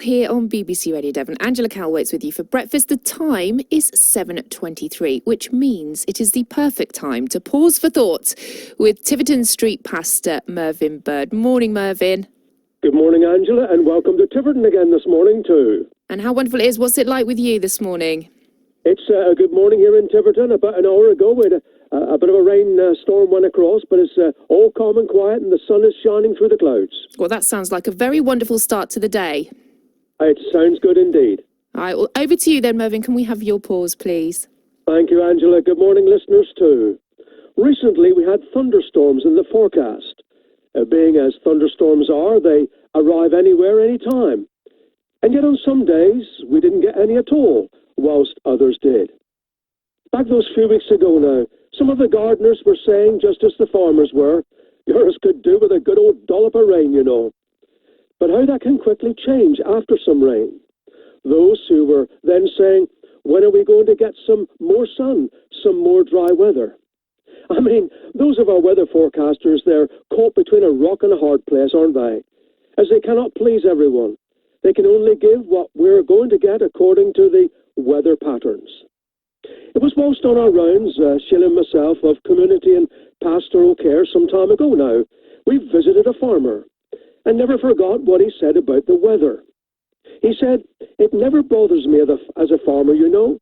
Here on BBC Radio Devon, Angela Cowell waits with you for breakfast. The time is 7:23, which means it is the perfect time to pause for thought with Tiverton Street pastor Merv Burd. Morning, Mervyn. Good morning, Angela, and welcome to Tiverton again this morning too. And how wonderful it is. What's it like with you this morning? It's a good morning here in Tiverton. About an hour ago, we had a bit of a rain storm went across, but it's all calm and quiet, and the sun is shining through the clouds. Well, that sounds like a very wonderful start to the day. It sounds good indeed. All right, well, over to you then, Mervyn. Can we have your pause, please? Thank you, Angela. Good morning, listeners too. Recently, we had thunderstorms in the forecast. Being as thunderstorms are, they arrive anywhere, anytime. And yet on some days, we didn't get any at all, whilst others did. Back those few weeks ago now, some of the gardeners were saying, just as the farmers were, yours could do with a good old dollop of rain, you know. But how that can quickly change after some rain. Those who were then saying, when are we going to get some more sun, some more dry weather? I mean, those of our weather forecasters, they're caught between a rock and a hard place, aren't they? As they cannot please everyone. They can only give what we're going to get according to the weather patterns. It was whilst on our rounds, Sheila and myself, of community and pastoral care some time ago now, we visited a farmer and never forgot what he said about the weather. He said, it never bothers me as a farmer, you know.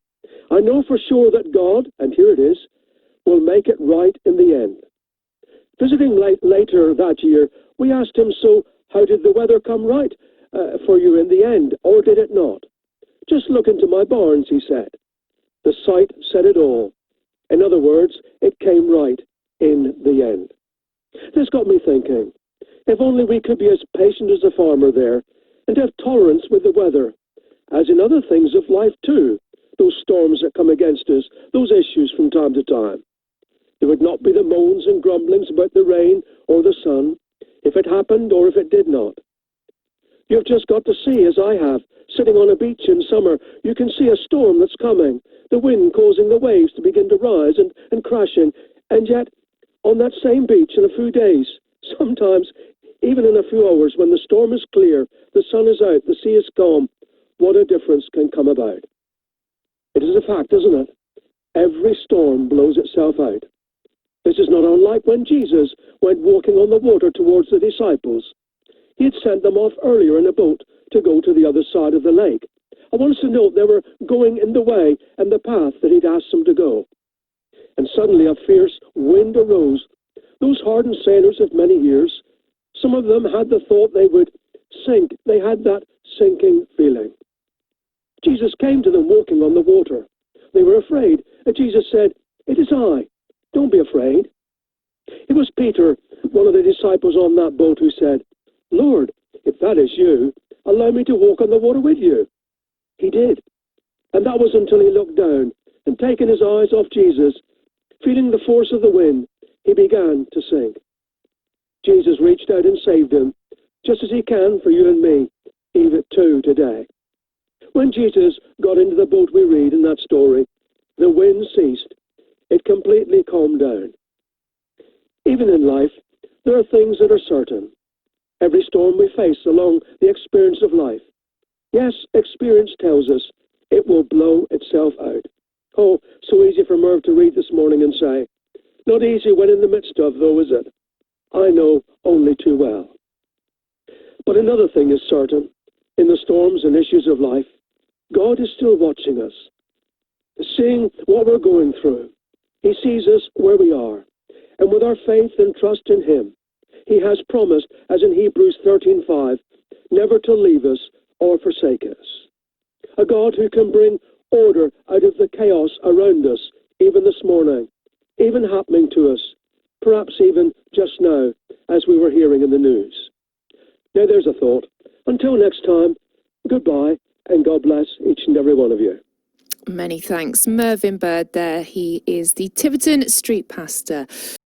I know for sure that God, and here it is, will make it right in the end. Visiting later that year, we asked him, so how did the weather come right for you in the end, or did it not? Just look into my barns, he said. The sight said it all. In other words, it came right in the end. This got me thinking, if only we could be as patient as a farmer there and have tolerance with the weather, as in other things of life too, those storms that come against us, those issues from time to time. There would not be the moans and grumblings about the rain or the sun, if it happened or if it did not. You've just got to see, as I have, sitting on a beach in summer, you can see a storm that's coming, the wind causing the waves to begin to rise and crashing, and yet, on that same beach in a few days, sometimes even in a few hours, when the storm is clear, the sun is out, the sea is calm, what a difference can come about. It is a fact, isn't it? Every storm blows itself out. This is not unlike when Jesus went walking on the water towards the disciples. He had sent them off earlier in a boat to go to the other side of the lake. I want us to note they were going in the way and the path that he'd asked them to go. And suddenly a fierce wind arose. Those hardened sailors of many years, some of them had the thought they would sink. They had that sinking feeling. Jesus came to them walking on the water. They were afraid. And Jesus said, it is I. Don't be afraid. It was Peter, one of the disciples on that boat, who said, Lord, if that is you, allow me to walk on the water with you. He did. And that was until he looked down and, taking his eyes off Jesus, feeling the force of the wind, he began to sink. Jesus reached out and saved him, just as he can for you and me, even too today. When Jesus got into the boat we read in that story, the wind ceased. It completely calmed down. Even in life, there are things that are certain. Every storm we face along the experience of life. Yes, experience tells us it will blow itself out. Oh, so easy for Merv to read this morning and say, not easy when in the midst of, though, is it? I know only too well. But another thing is certain. In the storms and issues of life, God is still watching us, seeing what we're going through. He sees us where we are. And with our faith and trust in him, he has promised, as in Hebrews 13:5, never to leave us or forsake us. A God who can bring order out of the chaos around us, even this morning, even happening to us, perhaps even just now, as we were hearing in the news. Now there's a thought. Until next time, goodbye, and God bless each and every one of you. Many thanks. Merv Burd there. He is the Tiverton Street pastor.